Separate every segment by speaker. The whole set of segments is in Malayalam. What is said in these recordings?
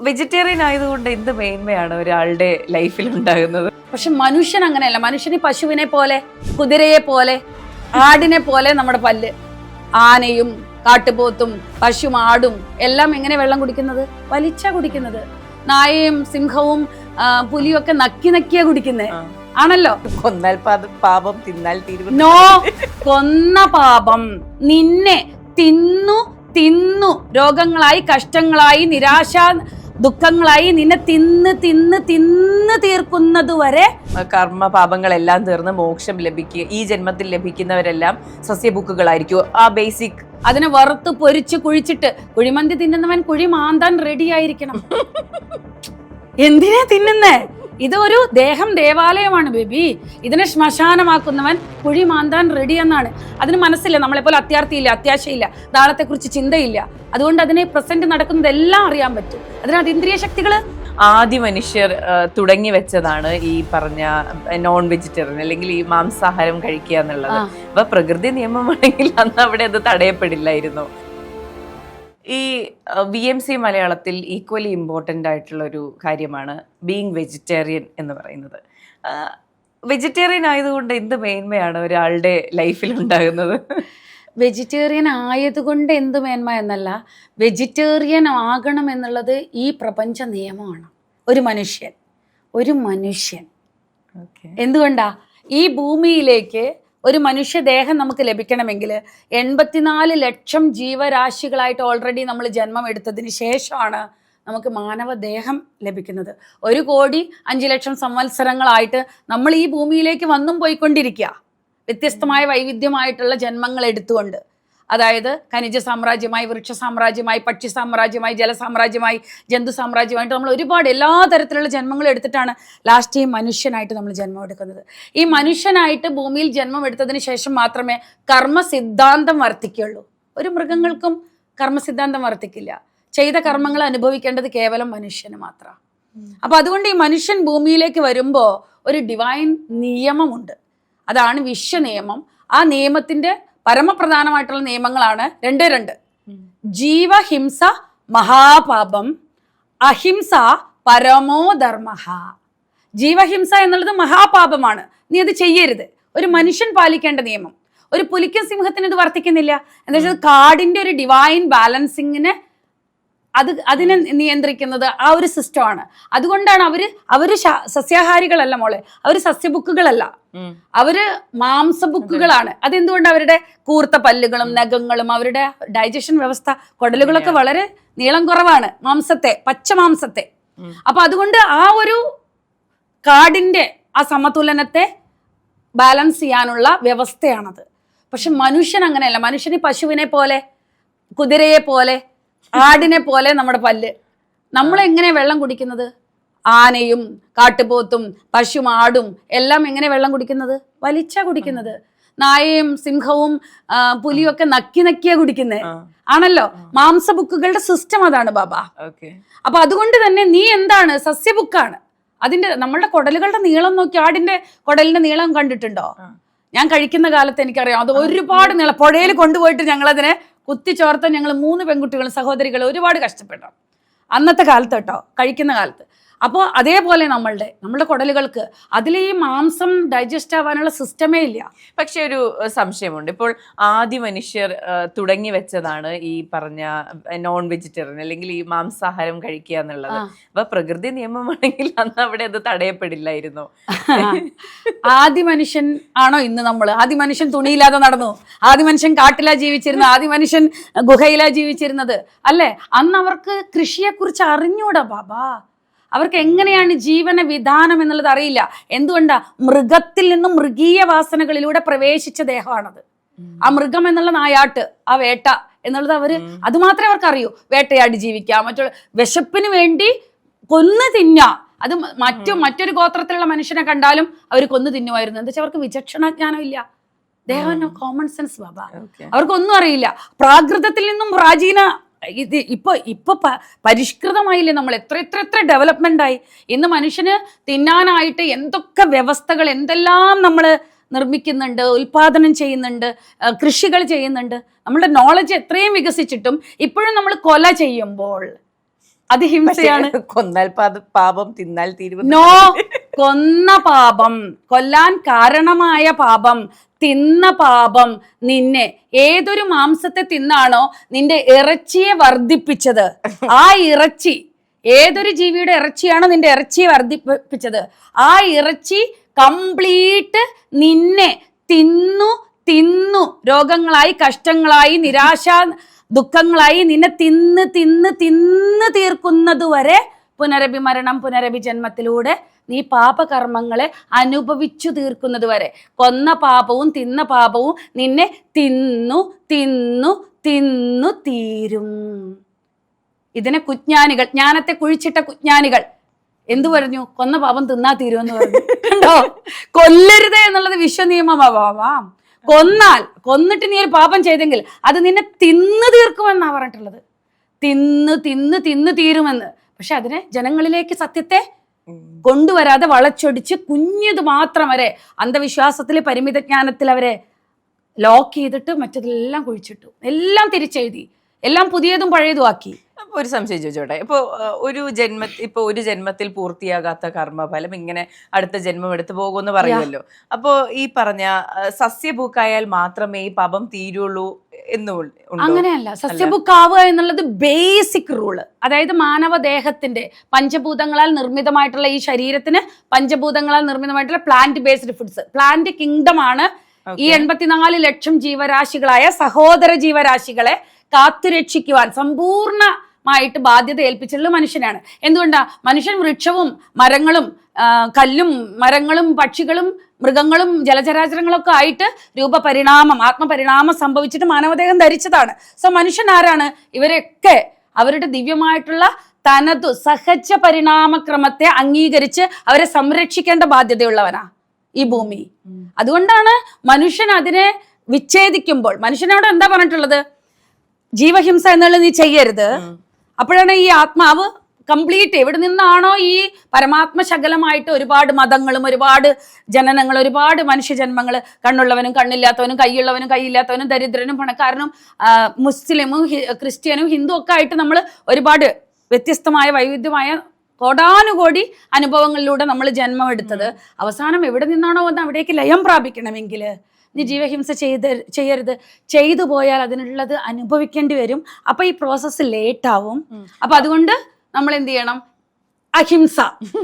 Speaker 1: വെജിറ്റേറിയൻ ആയതുകൊണ്ട് എന്ത് മേന്മയാണ് ഒരാളുടെ ലൈഫിൽ ഉണ്ടാകുന്നത്?
Speaker 2: പക്ഷെ മനുഷ്യൻ അങ്ങനെയല്ല. മനുഷ്യന് പശുവിനെ പോലെ, കുതിരയെ പോലെ, ആടിനെ പോലെ നമ്മുടെ പല്ല്. ആനയും കാട്ടുപോത്തും പശുവും ആടും എല്ലാം എങ്ങനെ വെള്ളം കുടിക്കുന്നത്? വലിച്ചാ കുടിക്കുന്നത്. നായയും സിംഹവും പുലിയും ഒക്കെ നക്കി നക്കിയാ കുടിക്കുന്നത് ആണല്ലോ.
Speaker 1: കൊന്നാൽ പാപം, തിന്നാൽ തീരുമാനം.
Speaker 2: നോ, കൊന്ന പാപം നിന്നെ തിന്നു തിന്നു രോഗങ്ങളായി, കഷ്ടങ്ങളായി, നിരാശ ദുഃഖങ്ങളായി നിന്നെ തിന്ന് തിന്ന് തിന്ന് തീർക്കുന്നത് വരെ
Speaker 1: കർമ്മ പാപങ്ങളെല്ലാം തീർന്ന് മോക്ഷം ലഭിക്കുക. ഈ ജന്മത്തിൽ ലഭിക്കുന്നവരെല്ലാം സസ്യബുക്കുകളായിരിക്കും. ആ ബേസിക്
Speaker 2: അതിനെ വറുത്ത് പൊരിച്ച് കുഴിച്ചിട്ട് കുഴിമന്തി തിന്നുന്നവൻ കുഴി മാന്താൻ റെഡി ആയിരിക്കണം. എന്തിനാ തിന്നുന്നേ? ഇതൊരു ദേഹം ദേവാലയമാണ് ബേബി. ഇതിനെ ശ്മശാനമാക്കുന്നവൻ കുഴി മാന്താൻ റെഡി എന്നാണ്. അതിന് മനസ്സില്ല, നമ്മളെപ്പോലെ അത്യാർത്ഥിയില്ല, അത്യാശയില്ല, നാളത്തെക്കുറിച്ച് ചിന്തയില്ല. അതുകൊണ്ട് അതിനെ പ്രസന്റ് നടക്കുന്നതെല്ലാം അറിയാൻ പറ്റും. അതിന് അതീന്ദ്രിയ ശക്തികള്
Speaker 1: ആദ്യ മനുഷ്യർ തുടങ്ങി വെച്ചതാണ് ഈ പറഞ്ഞ നോൺ വെജിറ്റേറിയൻ അല്ലെങ്കിൽ ഈ മാംസാഹാരം കഴിക്കുക എന്നുള്ളത്. അപ്പൊ പ്രകൃതി നിയമമാണെങ്കിൽ അന്ന് അവിടെ അത് തടയപ്പെടില്ലായിരുന്നു. ഈ VMC മലയാളത്തിൽ ഈക്വലി ഇമ്പോർട്ടൻ്റ് ആയിട്ടുള്ള ഒരു കാര്യമാണ് ബീങ് വെജിറ്റേറിയൻ എന്ന് പറയുന്നത്. വെജിറ്റേറിയൻ ആയതുകൊണ്ട് എന്ത് മേന്മയാണ് ഒരാളുടെ ലൈഫിൽ ഉണ്ടാകുന്നത്?
Speaker 2: വെജിറ്റേറിയൻ ആയതുകൊണ്ട് എന്ത് മേന്മ എന്നല്ല, വെജിറ്റേറിയൻ ആകണം എന്നുള്ളത് ഈ പ്രപഞ്ച നിയമമാണ്. ഒരു മനുഷ്യൻ എന്തുകൊണ്ടാ ഈ ഭൂമിയിലേക്ക് ഒരു മനുഷ്യദേഹം നമുക്ക് ലഭിക്കണമെങ്കിൽ 84 ലക്ഷം ജീവരാശികളായിട്ട് ഓൾറെഡി നമ്മൾ ജന്മം എടുത്തതിന് ശേഷമാണ് നമുക്ക് മാനവദേഹം ലഭിക്കുന്നത്. 1,05,00,000 സംവത്സരങ്ങളായിട്ട് നമ്മൾ ഈ ഭൂമിയിലേക്ക് വന്നും പോയിക്കൊണ്ടിരിക്കുക, വ്യത്യസ്തമായ വൈവിധ്യമായിട്ടുള്ള ജന്മങ്ങൾ എടുത്തുകൊണ്ട്. അതായത് ഖനിജ സാമ്രാജ്യമായി, വൃക്ഷ സാമ്രാജ്യമായി, പക്ഷി സാമ്രാജ്യമായി, ജലസാമ്രാജ്യമായി, ജന്തു സാമ്രാജ്യമായിട്ട് നമ്മൾ ഒരുപാട് എല്ലാ തരത്തിലുള്ള ജന്മങ്ങൾ എടുത്തിട്ടാണ് ലാസ്റ്റ് ഈ മനുഷ്യനായിട്ട് നമ്മൾ ജന്മം എടുക്കുന്നത്. ഈ മനുഷ്യനായിട്ട് ഭൂമിയിൽ ജന്മം എടുത്തതിന് ശേഷം മാത്രമേ കർമ്മസിദ്ധാന്തം വർത്തിക്കുള്ളൂ. ഒരു മൃഗങ്ങൾക്കും കർമ്മസിദ്ധാന്തം വർത്തിക്കില്ല. ചെയ്ത കർമ്മങ്ങൾ അനുഭവിക്കേണ്ടത് കേവലം മനുഷ്യന് മാത്രം. അപ്പൊ അതുകൊണ്ട് ഈ മനുഷ്യൻ ഭൂമിയിലേക്ക് വരുമ്പോൾ ഒരു ഡിവൈൻ നിയമമുണ്ട്. അതാണ് വിശ്വനിയമം. ആ നിയമത്തിന്റെ പരമപ്രധാനമായിട്ടുള്ള നിയമങ്ങളാണ് 2 ജീവഹിംസ മഹാപാപം, അഹിംസ പരമോ ധർമ്മ. ജീവഹിംസ എന്നുള്ളത് മഹാപാപമാണ്, നീ അത് ചെയ്യരുത്. ഒരു മനുഷ്യൻ പാലിക്കേണ്ട നിയമം. ഒരു പുലിക്കും സിംഹത്തിന് ഇത് വർത്തിക്കുന്നില്ല. എന്താ വെച്ചാൽ കാടിന്റെ ഒരു ഡിവൈൻ ബാലൻസിങ്ങിന് അതിനെ നിയന്ത്രിക്കുന്നത് ആ ഒരു സിസ്റ്റമാണ്. അതുകൊണ്ടാണ് അവര് സസ്യാഹാരികളല്ല മോളെ, അവര് സസ്യബുക്കുകളല്ല, അവര് മാംസബുക്കുകളാണ്. അതെന്തുകൊണ്ട്? അവരുടെ കൂർത്ത പല്ലുകളും നഖങ്ങളും അവരുടെ ഡൈജഷൻ വ്യവസ്ഥ, കുടലുകളൊക്കെ വളരെ നീളം കുറവാണ് മാംസത്തെ, പച്ച മാംസത്തെ. അപ്പൊ അതുകൊണ്ട് ആ ഒരു കാടിന്റെ ആ സമതുലനത്തെ ബാലൻസ് ചെയ്യാനുള്ള വ്യവസ്ഥയാണത്. പക്ഷെ മനുഷ്യൻ അങ്ങനെയല്ല. മനുഷ്യന് പശുവിനെ പോലെ, കുതിരയെ പോലെ, ആടിനെ പോലെ നമ്മുടെ പല്ല്. നമ്മളെങ്ങനെ വെള്ളം കുടിക്കുന്നത്? ആനയും കാട്ടുപോത്തും പശുവും ആടും എല്ലാം എങ്ങനെ വെള്ളം കുടിക്കുന്നത്? വലിച്ചാ കുടിക്കുന്നത്. നായയും സിംഹവും പുലിയും ഒക്കെ നക്കി നക്കിയാ കുടിക്കുന്നത് ആണല്ലോ. മാംസബുക്കുകളുടെ സിസ്റ്റം അതാണ് ബാബ. അപ്പൊ അതുകൊണ്ട് തന്നെ നീ എന്താണ്? സസ്യബുക്കാണ്. നമ്മളുടെ കുടലുകളുടെ നീളം നോക്കി, ആടിന്റെ കുടലിന്റെ നീളം കണ്ടിട്ടുണ്ടോ? ഞാൻ കഴിക്കുന്ന കാലത്ത് എനിക്കറിയാം, അത് ഒരുപാട് നീളം. പുഴയിൽ കൊണ്ടുപോയിട്ട് ഞങ്ങളതിനെ കുത്തിച്ചോർത്ത ഞങ്ങൾ 3 പെൺകുട്ടികളും സഹോദരികളും ഒരുപാട് കഷ്ടപ്പെട്ടു അന്നത്തെ കാലത്ത് കേട്ടോ, കഴിക്കുന്ന കാലത്ത്. അപ്പോൾ അതേപോലെ നമ്മളുടെ കുടലുകൾക്ക് അതിൽ ഈ മാംസം ഡൈജസ്റ്റ് ആവാനുള്ള സിസ്റ്റമേ ഇല്ല.
Speaker 1: പക്ഷെ ഒരു സംശയമുണ്ട്. ഇപ്പോൾ ആദ്യ മനുഷ്യർ തുടങ്ങി വെച്ചതാണ് ഈ പറഞ്ഞ നോൺ വെജിറ്റേറിയൻ അല്ലെങ്കിൽ ഈ മാംസാഹാരം കഴിക്കുക എന്നുള്ളത്. അപ്പൊ പ്രകൃതി നിയമമാണെങ്കിൽ അന്ന് അവിടെ അത് തടയപ്പെടില്ലായിരുന്നു.
Speaker 2: ആദ്യ മനുഷ്യൻ ആണോ ഇന്ന് നമ്മൾ? ആദ്യ മനുഷ്യൻ തുണിയില്ലാതെ നടന്നു, ആദ്യ മനുഷ്യൻ കാട്ടിലാ ജീവിച്ചിരുന്നത്, ആദ്യ മനുഷ്യൻ ഗുഹയിലാ ജീവിച്ചിരുന്നത് അല്ലേ? അന്ന് അവർക്ക് കൃഷിയെക്കുറിച്ച് അറിഞ്ഞൂടാ ബാബാ. അവർക്ക് എങ്ങനെയാണ് ജീവന വിധാനം എന്നുള്ളത് അറിയില്ല. എന്തുകൊണ്ടാ? മൃഗത്തിൽ നിന്നും മൃഗീയ വാസനകളിലൂടെ പ്രവേശിച്ച ദേഹമാണത്. ആ മൃഗം എന്നുള്ള നായാട്ട്, ആ വേട്ട എന്നുള്ളത് അത് മാത്രമേ അവർക്ക് അറിയൂ. വേട്ടയാടി ജീവിക്കാം, മറ്റുള്ള വിശപ്പിന് വേണ്ടി കൊന്നു തിന്നാം. അത് മറ്റൊരു ഗോത്രത്തിലുള്ള മനുഷ്യനെ കണ്ടാലും അവർ കൊന്നു തിന്നുമായിരുന്നു. എന്താ വെച്ചാൽ അവർക്ക് വിചക്ഷണജ്ഞാനം ഇല്ല. ദേഹം കോമൺ സെൻസ് ബാബ. അവർക്കൊന്നും അറിയില്ല. പ്രാകൃതത്തിൽ നിന്നും പ്രാചീന ഇപ്പൊ പരിഷ്കൃതമായില്ലേ നമ്മൾ? എത്ര ഡെവലപ്മെന്റ് ആയി. ഇന്ന് മനുഷ്യന് തിന്നാനായിട്ട് എന്തൊക്കെ വ്യവസ്ഥകൾ, എന്തെല്ലാം നമ്മൾ നിർമ്മിക്കുന്നുണ്ട്, ഉൽപാദനം ചെയ്യുന്നുണ്ട്, കൃഷികൾ ചെയ്യുന്നുണ്ട്. നമ്മളുടെ നോളജ് എത്രയും വികസിച്ചിട്ടും ഇപ്പോഴും നമ്മൾ കൊല ചെയ്യുമ്പോൾ അത് ഹിംസയാണ്.
Speaker 1: കൊന്നാൽ പാപം, തിന്നാൽ തീരുവ.
Speaker 2: നോ, കൊന്ന പാപം, കൊല്ലാൻ കാരണമായ പാപം, തിന്ന പാപം, നിന്നെ ഏതൊരു മാംസത്തെ തിന്നാണോ നിന്റെ ഇറച്ചിയെ വർദ്ധിപ്പിച്ചത്, ആ ഇറച്ചി ഏതൊരു ജീവിയുടെ ഇറച്ചിയാണോ നിന്റെ ഇറച്ചിയെ വർദ്ധിപ്പിച്ചത്, ആ ഇറച്ചി കംപ്ലീറ്റ് നിന്നെ തിന്നു തിന്നു രോഗങ്ങളായി, കഷ്ടങ്ങളായി, നിരാശ ദുഃഖങ്ങളായി നിന്നെ തിന്ന് തിന്ന് തിന്ന് തീർക്കുന്നതുവരെ പുനരഭിമരണം, പുനരഭിജന്മത്തിലൂടെ നീ പാപകർമ്മങ്ങളെ അനുഭവിച്ചു തീർക്കുന്നത് വരെ കൊന്ന പാപവും തിന്ന പാപവും നിന്നെ തിന്നു തിന്നു തിന്നു തീരും. ഇതിനെ കുജ്ഞാനികൾ, ജ്ഞാനത്തെ കുഴിച്ചിട്ട കുജ്ഞാനികൾ എന്തു പറഞ്ഞു? കൊന്ന പാപം തിന്നാ തീരുമെന്ന് പറഞ്ഞു. കണ്ടോ, കൊല്ലരുത് എന്നുള്ളത് വിശ്വനിയമമാവാം. കൊന്നിട്ട് നീ ഒരു പാപം ചെയ്തെങ്കിൽ അത് നിന്നെ തിന്നു തീർക്കുമെന്നാ പറഞ്ഞിട്ടുള്ളത്. തിന്ന് തിന്ന് തിന്ന് തീരുമെന്ന്. പക്ഷെ അതിനെ ജനങ്ങളിലേക്ക് സത്യത്തെ കൊണ്ടുവരാതെ വളച്ചൊടിച്ച് കുഞ്ഞത് മാത്രം വരെ അന്ധവിശ്വാസത്തില്, പരിമിത ജ്ഞാനത്തിൽ അവരെ ലോക്ക് ചെയ്തിട്ട് മറ്റതെല്ലാം കുഴിച്ചിട്ടു, എല്ലാം തിരിച്ചെഴുതി, എല്ലാം പുതിയതും പഴയതും ആക്കി.
Speaker 1: അപ്പൊ ഒരു സംശയം ചോദിച്ചോട്ടെ, ഒരു ജന്മത്തിൽ പൂർത്തിയാകാത്ത കർമ്മഫലം ഇങ്ങനെ അടുത്ത ജന്മം എടുത്തു പോകുമെന്ന് പറയുമല്ലോ. അപ്പോ ഈ പറഞ്ഞ സസ്യഭൂക്കായാൽ മാത്രമേ ഈ പാപം തീരുള്ളൂ എന്നും
Speaker 2: അങ്ങനെയല്ല. സസ്യഭുക്കാവുക എന്നുള്ളത് ബേസിക് റൂള്. അതായത് മാനവദേഹത്തിന്റെ പഞ്ചഭൂതങ്ങളാൽ നിർമ്മിതമായിട്ടുള്ള ഈ ശരീരത്തിന് പഞ്ചഭൂതങ്ങളാൽ നിർമ്മിതമായിട്ടുള്ള plant based foods, plant kingdom ആണ് ഈ 84 ലക്ഷം ജീവരാശികളായ സഹോദര ജീവരാശികളെ കാത്തുരക്ഷിക്കുവാൻ സമ്പൂർണ്ണമായിട്ട് ബാധ്യത ഏൽപ്പിച്ചിട്ടുള്ള മനുഷ്യനാണ്. എന്തുകൊണ്ടാ? മനുഷ്യൻ വൃക്ഷവും മരങ്ങളും കല്ലും മരങ്ങളും പക്ഷികളും മൃഗങ്ങളും ജലചരാചരങ്ങളൊക്കെ ആയിട്ട് രൂപപരിണാമം, ആത്മപരിണാമം സംഭവിച്ചിട്ട് മാനവദേഹം ധരിച്ചതാണ്. സോ മനുഷ്യൻ ആരാണ്? ഇവരൊക്കെ അവരുടെ ദിവ്യമായിട്ടുള്ള തനതു സഹജ പരിണാമക്രമത്തെ അംഗീകരിച്ച് അവരെ സംരക്ഷിക്കേണ്ട ബാധ്യതയുള്ളവനാ ഈ ഭൂമി. അതുകൊണ്ടാണ് മനുഷ്യൻ അതിനെ വിച്ഛേദിക്കുമ്പോൾ മനുഷ്യനോട് എന്താ പറഞ്ഞിട്ടുള്ളത്? ജീവഹിംസ എന്നുള്ളത് നീ ചെയ്യരുത്. അപ്പോഴാണ് ഈ ആത്മാവ് കംപ്ലീറ്റ് എവിടെ നിന്നാണോ ഈ പരമാത്മ ശകലമായിട്ട് ഒരുപാട് മതങ്ങളും ഒരുപാട് ജനനങ്ങൾ, ഒരുപാട് മനുഷ്യജന്മങ്ങൾ, കണ്ണുള്ളവനും കണ്ണില്ലാത്തവനും കൈയുള്ളവനും കൈയില്ലാത്തവനും ദരിദ്രനും പണക്കാരനും മുസ്ലിമും ക്രിസ്ത്യനും ഹിന്ദു ഒക്കെ ആയിട്ട് നമ്മൾ ഒരുപാട് വ്യത്യസ്തമായ വൈവിധ്യമായ കോടാനുകോടി അനുഭവങ്ങളിലൂടെ നമ്മൾ ജന്മം എടുത്തത്, അവസാനം എവിടെ നിന്നാണോ വന്ന് അവിടേക്ക് ലയം പ്രാപിക്കണമെങ്കിൽ നീ ജീവഹിംസ ചെയ്യരുത്. ചെയ്തു പോയാൽ അതിനുള്ളത് അനുഭവിക്കേണ്ടി വരും. അപ്പൊ ഈ പ്രോസസ്സ് ലേറ്റ് ആവും. അപ്പൊ അതുകൊണ്ട് നമ്മൾ എന്ത് ചെയ്യണം? അഹിംസ,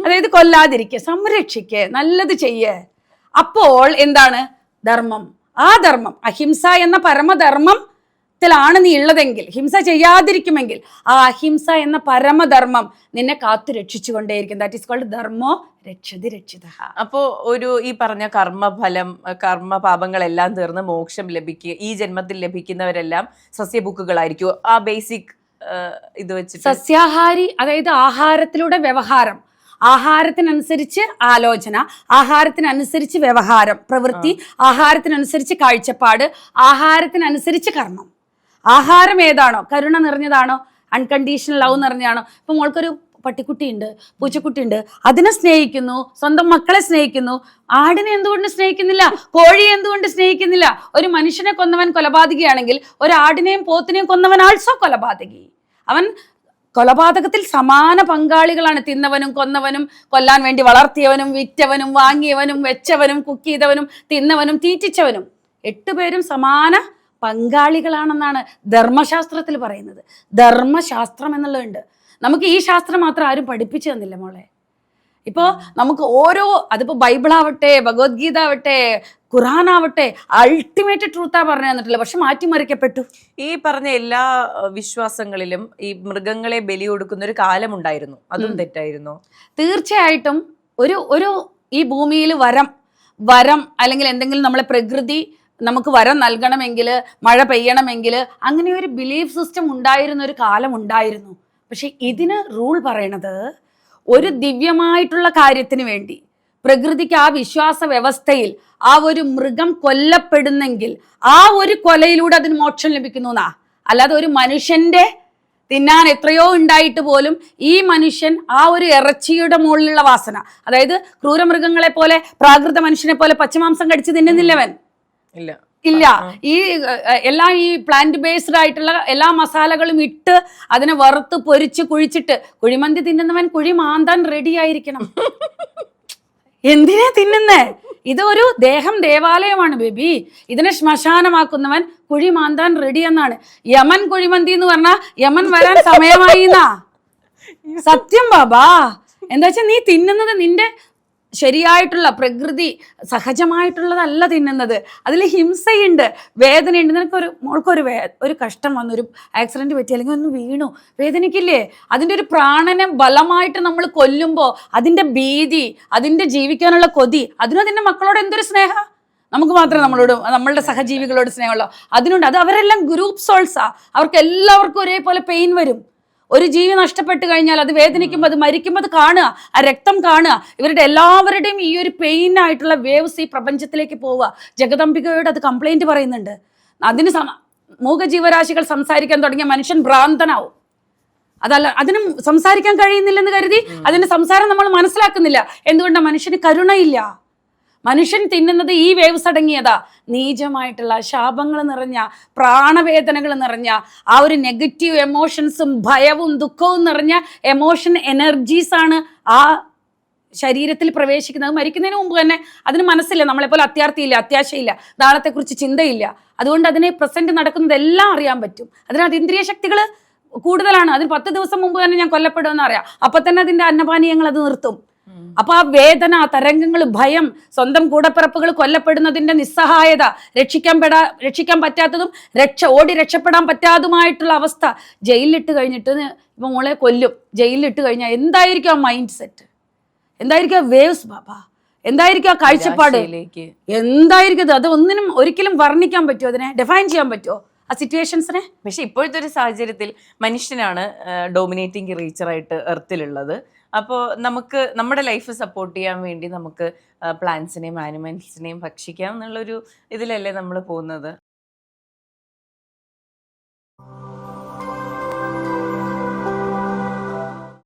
Speaker 2: അതായത് കൊല്ലാതിരിക്കുക, സംരക്ഷിക്കുക, നല്ലത് ചെയ്യേ. അപ്പോൾ എന്താണ്? ധർമ്മം. ആ ധർമ്മം, അഹിംസ എന്ന പരമധർമ്മത്തിലാണ് നീ ഉള്ളതെങ്കിൽ, ഹിംസ ചെയ്യാതിരിക്കുമെങ്കിൽ ആ അഹിംസ എന്ന പരമധർമ്മം നിന്നെ കാത്തു രക്ഷിച്ചുകൊണ്ടേയിരിക്കും. ദാറ്റ് ഈസ് കോൾഡ് ധർമ്മോ രക്ഷതി രക്ഷിത.
Speaker 1: അപ്പോ ഈ പറഞ്ഞ കർമ്മഫലം, കർമ്മപാപങ്ങളെല്ലാം തീർന്ന് മോക്ഷം ലഭിക്കുക, ഈ ജന്മത്തിൽ ലഭിക്കുന്നവരെല്ലാം സസ്യബുക്കുകളായിരിക്കും. ആ ബേസിക് ഇത് വെച്ച്
Speaker 2: സസ്യാഹാരി, അതായത് ആഹാരത്തിലൂടെ വ്യവഹാരം, ആഹാരത്തിനനുസരിച്ച് ആലോചന, ആഹാരത്തിനനുസരിച്ച് വ്യവഹാരം, പ്രവൃത്തി, ആഹാരത്തിനനുസരിച്ച് കാഴ്ചപ്പാട്, ആഹാരത്തിനനുസരിച്ച് കർമ്മം. ആഹാരം ഏതാണോ, കരുണ നിറഞ്ഞതാണോ, അൺകണ്ടീഷണൽ ലവ് നിറഞ്ഞതാണോ. ഇപ്പൊ മോൾക്കൊരു പട്ടിക്കുട്ടിയുണ്ട്, പൂച്ചക്കുട്ടിയുണ്ട്, അതിനെ സ്നേഹിക്കുന്നു, സ്വന്തം മക്കളെ സ്നേഹിക്കുന്നു. ആടിനെ എന്തുകൊണ്ട് സ്നേഹിക്കുന്നില്ല? കോഴിയെ എന്തുകൊണ്ട് സ്നേഹിക്കുന്നില്ല? ഒരു മനുഷ്യനെ കൊന്നവൻ കൊലപാതകയാണെങ്കിൽ ഒരു ആടിനെയും പോത്തിനെയും കൊന്നവൻ ആൾസോ കൊലപാതകി. അവൻ കൊലപാതകത്തിൽ സമാന പങ്കാളികളാണ്. തിന്നവനും കൊന്നവനും, കൊല്ലാൻ വേണ്ടി വളർത്തിയവനും, വിറ്റവനും, വാങ്ങിയവനും, വെച്ചവനും, കുക്ക് ചെയ്തവനും, തിന്നവനും, തീറ്റിച്ചവനും, 8 പേരും സമാന പങ്കാളികളാണെന്നാണ് ധർമ്മശാസ്ത്രത്തിൽ പറയുന്നത്. ധർമ്മശാസ്ത്രം എന്നുള്ളതുണ്ട്. നമുക്ക് ഈ ശാസ്ത്രം മാത്രം ആരും പഠിപ്പിച്ചു തന്നില്ല മോളെ. ഇപ്പോൾ നമുക്ക് ഓരോ, അതിപ്പോൾ ബൈബിളാവട്ടെ, ഭഗവത്ഗീത ആവട്ടെ, ഖുർആനാവട്ടെ, അൾട്ടിമേറ്റ് ട്രൂത്താ പറഞ്ഞു തന്നിട്ടില്ല, പക്ഷെ മാറ്റിമറിക്കപ്പെട്ടു.
Speaker 1: ഈ പറഞ്ഞ എല്ലാ വിശ്വാസങ്ങളിലും ഈ മൃഗങ്ങളെ ബലി കൊടുക്കുന്ന ഒരു കാലമുണ്ടായിരുന്നു, അതും തെറ്റായിരുന്നു.
Speaker 2: തീർച്ചയായിട്ടും ഒരു ഈ ഭൂമിയിൽ വരം അല്ലെങ്കിൽ എന്തെങ്കിലും നമ്മളെ പ്രകൃതി നമുക്ക് വരം നൽകണമെങ്കിൽ, മഴ പെയ്യണമെങ്കിൽ, അങ്ങനെ ഒരു ബിലീഫ് സിസ്റ്റം ഉണ്ടായിരുന്ന ഒരു കാലം ഉണ്ടായിരുന്നു. പക്ഷെ ഇതിന് റൂൾ പറയണത് ഒരു ദിവ്യമായിട്ടുള്ള കാര്യത്തിന് വേണ്ടി പ്രകൃതിക്ക് ആ വിശ്വാസ വ്യവസ്ഥയിൽ ആ ഒരു മൃഗം കൊല്ലപ്പെടുന്നെങ്കിൽ ആ ഒരു കൊലയിലൂടെ അതിന് മോക്ഷം ലഭിക്കുന്നു എന്നാ. അല്ലാതെ ഒരു മനുഷ്യന്റെ തിന്നാൻ എത്രയോ ഉണ്ടായിട്ട് പോലും ഈ മനുഷ്യൻ ആ ഒരു ഇറച്ചിയുടെ മുകളിലുള്ള വാസന, അതായത് ക്രൂരമൃഗങ്ങളെ പോലെ പ്രാകൃത മനുഷ്യനെ പോലെ പച്ചമാംസം കടിച്ച് തിന്നുന്നില്ലവൻ.
Speaker 1: ഇല്ല,
Speaker 2: ഇല്ല. ഈ എല്ലാ ഈ പ്ലാന്റ് ബേസ്ഡ് ആയിട്ടുള്ള എല്ലാ മസാലകളും ഇട്ട് അതിനെ വറുത്ത് പൊരിച്ച് കുഴിച്ചിട്ട് കുഴിമന്തി തിന്നുന്നവൻ കുഴി മാന്താൻ റെഡി ആയിരിക്കണം. എന്തിനാ തിന്നുന്നേ? ഇതൊരു ദേഹം ദേവാലയമാണ് ബേബി. ഇതിനെ ശ്മശാനമാക്കുന്നവൻ കുഴി മാന്താൻ റെഡി എന്നാണ്. യമൻ കുഴിമന്തി എന്ന് പറഞ്ഞാൽ യമൻ വരാൻ സമയമായി എന്നാ സത്യം ബാബാ. എന്താ വെച്ചാൽ നീ തിന്നുന്നത് നിന്റെ ശരിയായിട്ടുള്ള പ്രകൃതി സഹജമായിട്ടുള്ളതല്ല തിന്നുന്നത്. അതിൽ ഹിംസയുണ്ട്, വേദനയുണ്ട്. നിനക്കൊരു മോൾക്കൊരു കഷ്ടം വന്നു, ഒരു ആക്സിഡന്റ് പറ്റി, അല്ലെങ്കിൽ ഒന്ന് വീണു, വേദനിക്കില്ലേ? അതിൻ്റെ ഒരു പ്രാണനെ ബലമായിട്ട് നമ്മൾ കൊല്ലുമ്പോൾ അതിൻ്റെ ഭീതി, അതിൻ്റെ ജീവിക്കാനുള്ള കൊതി, അതിനും അതിൻ്റെ മക്കളോട് എന്തൊരു സ്നേഹ. നമുക്ക് മാത്രമേ നമ്മളുടെ സഹജീവികളോട് സ്നേഹമുള്ളൂ. അതിനുണ്ട്. അത് അവരെല്ലാം ഗ്രൂപ്പ് സോൾസാ. അവർക്ക് എല്ലാവർക്കും ഒരേപോലെ പെയിൻ വരും. ഒരു ജീവി നഷ്ടപ്പെട്ട് കഴിഞ്ഞാൽ അത് വേദനിക്കുമ്പോൾ, അത് മരിക്കുമ്പോൾ അത് കാണുക, ആ രക്തം കാണുക. ഇവരുടെ എല്ലാവരുടെയും ഈ ഒരു പെയിൻ ആയിട്ടുള്ള വേവ്സ് ഈ പ്രപഞ്ചത്തിലേക്ക് പോവുക. ജഗദംബികയോട് അത് കംപ്ലൈന്റ് പറയുന്നുണ്ട്. അതിന് മൂകജീവരാശികൾ സംസാരിക്കാൻ തുടങ്ങിയ മനുഷ്യൻ ഭ്രാന്തനാവും. അതല്ല, അതിനും സംസാരിക്കാൻ കഴിയുന്നില്ലെന്ന് കരുതി അതിന്റെ സംസാരം നമ്മൾ മനസ്സിലാക്കുന്നില്ല. എന്തുകൊണ്ടാണ്? മനുഷ്യന് കരുണയില്ല. മനുഷ്യൻ തിന്നുന്നത് ഈ വേവ്സ് അടങ്ങിയതാ. നീചമായിട്ടുള്ള ശാപങ്ങൾ നിറഞ്ഞ, പ്രാണവേദനകൾ നിറഞ്ഞ, ആ ഒരു നെഗറ്റീവ് എമോഷൻസും ഭയവും ദുഃഖവും നിറഞ്ഞ എമോഷൻ എനർജീസ് ആണ് ആ ശരീരത്തിൽ പ്രവേശിക്കുന്നത്. മരിക്കുന്നതിന് മുമ്പ് തന്നെ അതിന് മനസ്സില്ല, നമ്മളെപ്പോലെ അത്യാർത്ഥിയില്ല, അത്യാശയില്ല, നാളത്തെക്കുറിച്ച് ചിന്തയില്ല. അതുകൊണ്ട് അതിനെ പ്രസന്റ് നടക്കുന്നതെല്ലാം അറിയാൻ പറ്റും. അതിനകത്ത് ഇന്ദ്രിയ ശക്തികൾ കൂടുതലാണ്. അതിന് 10 ദിവസം മുമ്പ് തന്നെ ഞാൻ കൊല്ലപ്പെടുമെന്ന് അറിയാം. അപ്പൊ തന്നെ അതിന്റെ അന്നപാനീയങ്ങൾ അത് നിർത്തും. അപ്പൊ ആ വേദന, തരംഗങ്ങൾ, ഭയം, സ്വന്തം കൂടപ്പിറപ്പുകൾ കൊല്ലപ്പെടുന്നതിന്റെ നിസ്സഹായത, രക്ഷിക്കാൻ പറ്റാത്തതും ഓടി രക്ഷപ്പെടാൻ പറ്റാത്തതുമായിട്ടുള്ള അവസ്ഥ. ജയിലിലിട്ട് കഴിഞ്ഞിട്ട് ഇപ്പൊ മോളെ കൊല്ലും. ജയിലിലിട്ട് കഴിഞ്ഞാൽ എന്തായിരിക്കും ആ മൈൻഡ് സെറ്റ്? എന്തായിരിക്കും ആ വേവ്സ് ബാബാ? എന്തായിരിക്കും ആ കാഴ്ചപ്പാട്? എന്തായിരിക്കും അത്? ഒരിക്കലും വർണ്ണിക്കാൻ പറ്റുമോ? അതിനെ ഡിഫൈൻ ചെയ്യാൻ പറ്റുമോ ആ സിറ്റുവേഷൻസിനെ?
Speaker 1: പക്ഷെ ഇപ്പോഴത്തെ ഒരു സാഹചര്യത്തിൽ മനുഷ്യനാണ് ഡോമിനേറ്റിംഗ് ക്രീച്ചറായിട്ട് എർത്തിലുള്ളത്. അപ്പോൾ നമുക്ക് നമ്മുടെ ലൈഫ് സപ്പോർട്ട് ചെയ്യാൻ വേണ്ടി നമുക്ക് പ്ലാന്റ്സിനെയും ആനിമൽസിനെയും ഭക്ഷിക്കാം എന്നുള്ളൊരു ഇതിലല്ലേ നമ്മൾ പോകുന്നത്.